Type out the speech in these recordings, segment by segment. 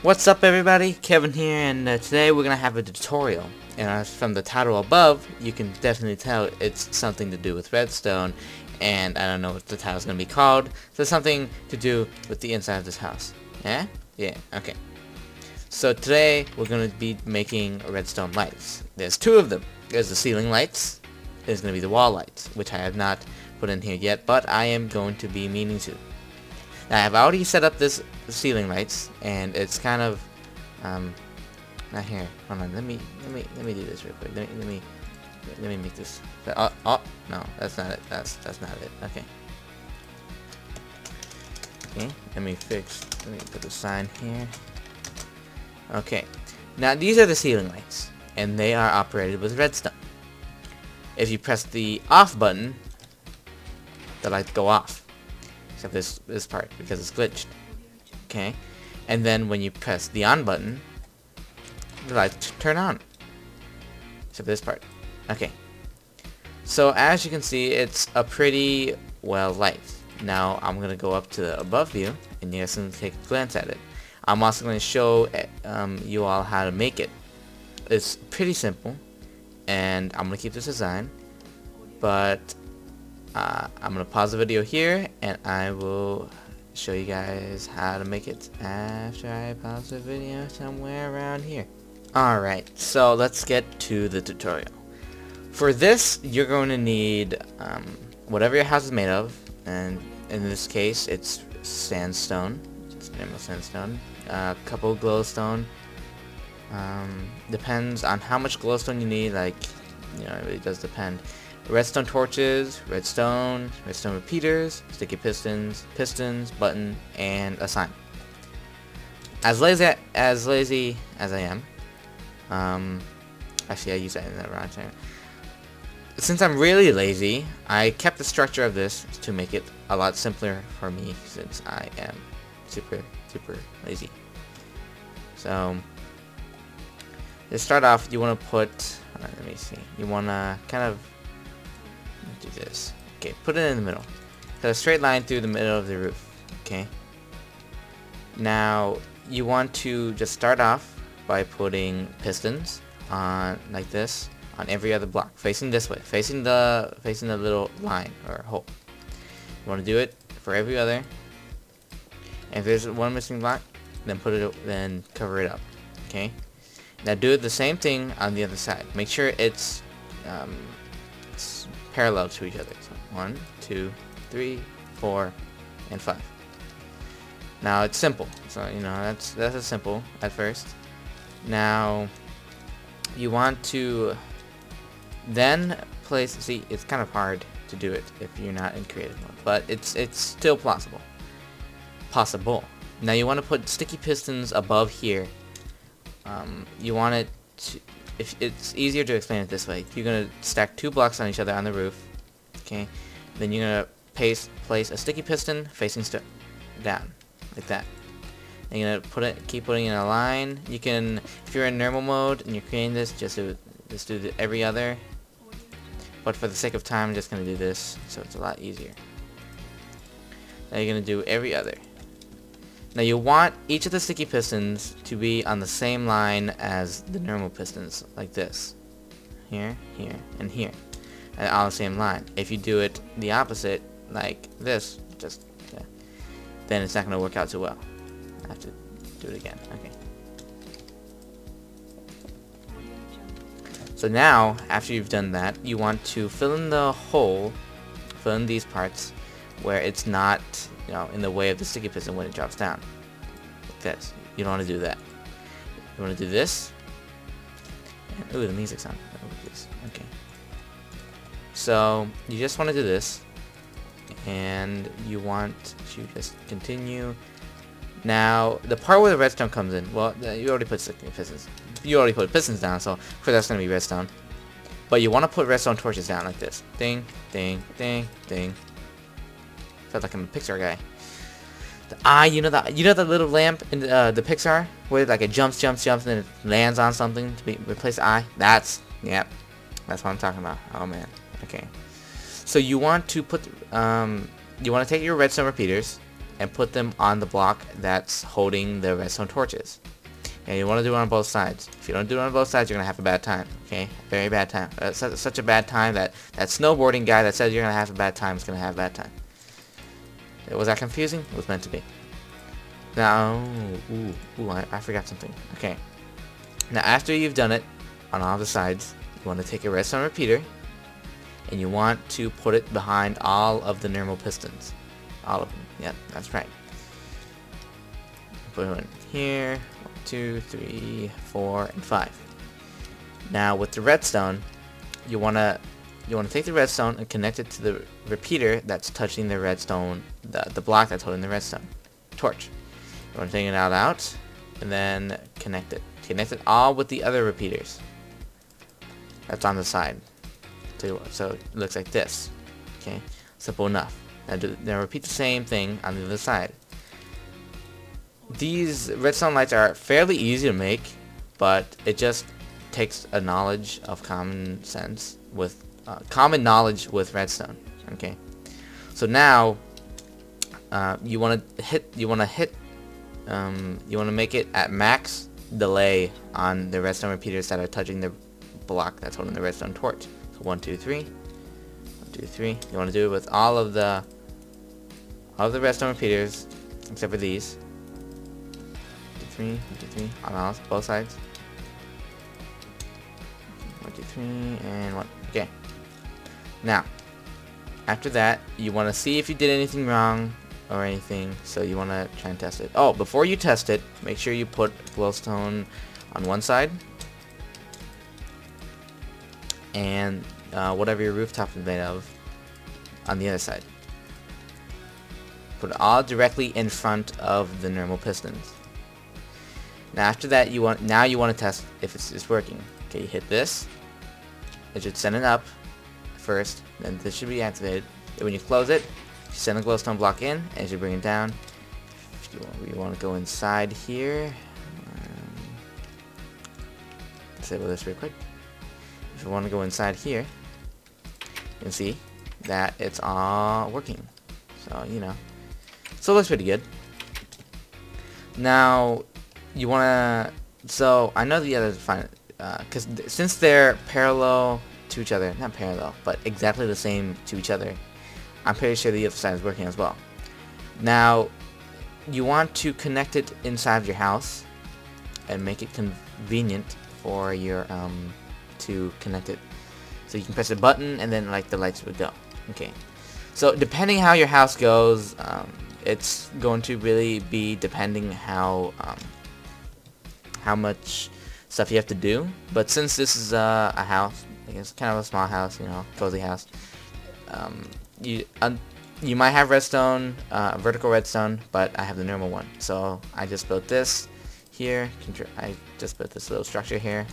What's up everybody, Kevin here, and today we're going to have a tutorial. And from the title above, you can definitely tell it's something to do with redstone, and I don't know what the title's going to be called, so it's something to do with the inside of this house. Yeah? Yeah, okay. So today we're going to be making redstone lights. There's two of them. There's the ceiling lights, there's going to be the wall lights, which I have not put in here yet, but I am going to be meaning to. Now I've already set up this ceiling lights, and it's kind of not here. Hold on, let me do this real quick. Let me make this. Oh no, that's not it. That's not it. Okay. Okay, let me put the sign here. Okay. Now these are the ceiling lights, and they are operated with redstone. If you press the off button, the lights go off. Except this part, because it's glitched. Okay, and then when you press the on button, the lights turn on. Except this part. Okay, so as you can see, it's a pretty well light. Now I'm gonna go up to the above view, and you guys can take a glance at it. I'm also going to show you all how to make it. It's pretty simple, and I'm gonna keep this design, but I'm going to pause the video here, and I will show you guys how to make it after I pause the video somewhere around here. Alright, so let's get to the tutorial. For this, you're going to need whatever your house is made of, and in this case, it's sandstone. It's normal sandstone. A couple glowstone. Depends on how much glowstone you need, like, you know, it really does depend. Redstone torches, redstone repeaters, sticky pistons, button, and a sign. As lazy as I am, actually I use that in the wrong time. Since I'm really lazy, I kept the structure of this to make it a lot simpler for me, since I am super lazy. So to start off, you want to put, let me see, you want to kind of do this. Okay, put it in the middle. Cut a straight line through the middle of the roof. Okay. Now you want to just start off by putting pistons on like this on every other block, facing this way, facing the little line or hole. You want to do it for every other. And if there's one missing block, then cover it up. Okay. Now do the same thing on the other side. Make sure it's parallel to each other. So 1, 2, 3, 4, and 5. Now it's simple. So you know that's a simple at first. Now you want to then place. See, it's kind of hard to do it if you're not in creative mode, but it's still possible. Now you want to put sticky pistons above here. You want it to. If it's easier to explain it this way, you're gonna stack 2 blocks on each other on the roof. Okay, then you're gonna place a sticky piston facing down like that. And you're gonna keep putting it in a line. You can, if you're in normal mode and you're creating this, just do every other. But for the sake of time, I'm just gonna do this, so it's a lot easier. Now you're gonna do every other. Now you want each of the sticky pistons to be on the same line as the normal pistons, like this. Here, here, and here. And on the same line. If you do it the opposite, like this, then it's not going to work out too well. I have to do it again. Okay. So now, after you've done that, you want to fill in the hole, fill in these parts, where it's not, you know, in the way of the sticky piston when it drops down. Like this. You don't want to do that. You want to do this. And, ooh, the music's on. Okay. So you just want to do this, and you want to just continue. Now the part where the redstone comes in, well, you already put sticky pistons. You already put pistons down, so of course that's going to be redstone. But you want to put redstone torches down like this. Ding, ding, ding, ding. Felt like I'm a Pixar guy. You know the little lamp in the Pixar where like it jumps, and then it lands on something to replace the eye. That's what I'm talking about. Oh man. Okay. So you want to put you want to take your redstone repeaters and put them on the block that's holding the redstone torches. Okay, you want to do it on both sides. If you don't do it on both sides, you're going to have a bad time. Okay, very bad time. Such a bad time that that snowboarding guy that says you're going to have a bad time is going to have a bad time. Was that confusing? It was meant to be. Now, I forgot something. Okay. Now, after you've done it on all the sides, you want to take a redstone repeater, and you want to put it behind all of the normal pistons. All of them. Yeah, that's right. Put it in here. 1, 2, 3, 4, and 5. Now, with the redstone, you wanna take the redstone and connect it to the repeater that's touching the redstone, the block that's holding the redstone torch. You want to take it out, and then connect it. Connect it all with the other repeaters that's on the side. So it looks like this. Okay, simple enough. Now repeat the same thing on the other side. These redstone lights are fairly easy to make, but it just takes a knowledge of common sense with common knowledge with redstone. Okay, so now you want to make it at max delay on the redstone repeaters that are touching the block that's holding the redstone torch. So 1, 2, 3, 1, 2, 3. You want to do it with all of the redstone repeaters except for these. 1, 2, 3, on both sides. 1, 2, 3, and 1. Okay. Now, after that, you want to see if you did anything wrong or anything, so you want to try and test it. Oh, before you test it, make sure you put glowstone on one side, and whatever your rooftop is made of on the other side. Put it all directly in front of the normal pistons. Now after that, you want to test if it's working. Okay, you hit this. It should send it up first, then this should be activated. And when you close it, you send the glowstone block in, and it should bring it down. If you want to go inside here, disable this real quick. If you want to go inside here, you can see that it's all working. So, you know. So it looks pretty good. Now, you want to... So, I know the others find it. Because since they're parallel to each other, not parallel, but exactly the same to each other, I'm pretty sure the other side is working as well. Now, you want to connect it inside of your house and make it convenient for your to connect it. So you can press a button and then like the lights would go. Okay. So depending how your house goes, it's going to really be depending how much stuff you have to do. But since this is a house, I guess kind of a small house, you know, cozy house, you might have redstone, vertical redstone, but I have the normal one. So I just built this here. I just built this little structure here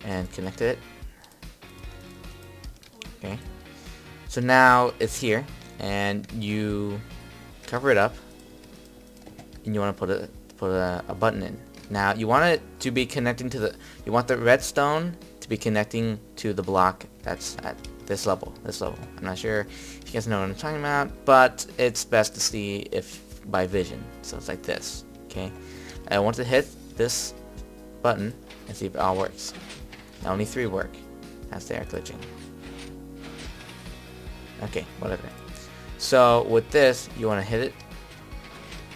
and connected it. Okay. So now it's here, and you cover it up, and you want to put a button in. Now you want it to be connecting to you want the redstone to be connecting to the block that's at this level. I'm not sure if you guys know what I'm talking about, but it's best to see if by vision. So it's like this. Okay. I want to hit this button and see if it all works. Now only 3 work, as they are glitching. Okay, whatever. So with this, you want to hit it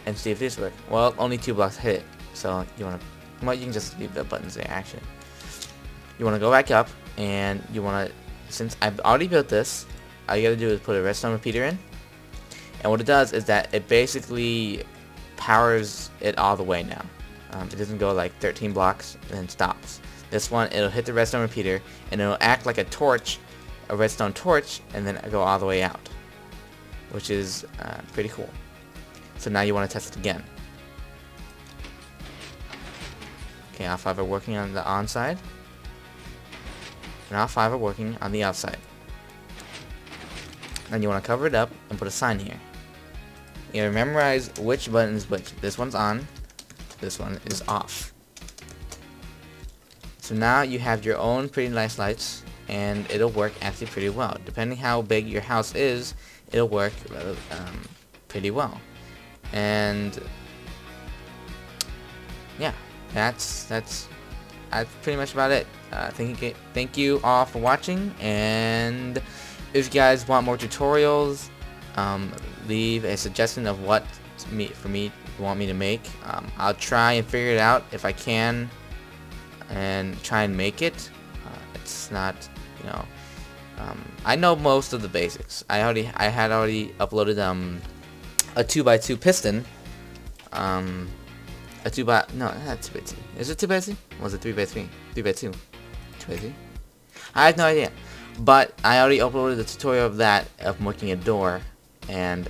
and see if this works. Well, only 2 blocks hit it. So you want to, well, you can just leave the buttons there actually. You want to go back up, and you want to, since I've already built this, all you gotta do is put a redstone repeater in, and what it does is that it basically powers it all the way now. It doesn't go like 13 blocks and then stops. This one, it'll hit the redstone repeater, and it'll act like a torch, a redstone torch, and then go all the way out, which is pretty cool. So now you want to test it again. Okay, all 5 are working on the on side, and all 5 are working on the outside. Then you want to cover it up and put a sign here. You gotta memorize which button is which. This one's on, this one is off. So now you have your own pretty nice lights, and it'll work actually pretty well. Depending how big your house is, it'll work pretty well. And yeah, that's pretty much about it. Thank you all for watching, and if you guys want more tutorials, leave a suggestion of what you want me to make. I'll try and figure it out if I can, and try and make it. It's not, you know, I know most of the basics. I had already uploaded a 2x2 piston. A 2x... No, not 2x2. Is it 2x2? Or was it 3x3? 3x2. 2x3? I have no idea. But I already uploaded the tutorial of that, of making a door. And,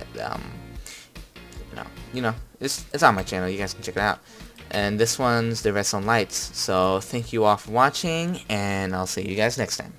you know, it's on my channel. You guys can check it out. And this one's the redstone lights. So, thank you all for watching, and I'll see you guys next time.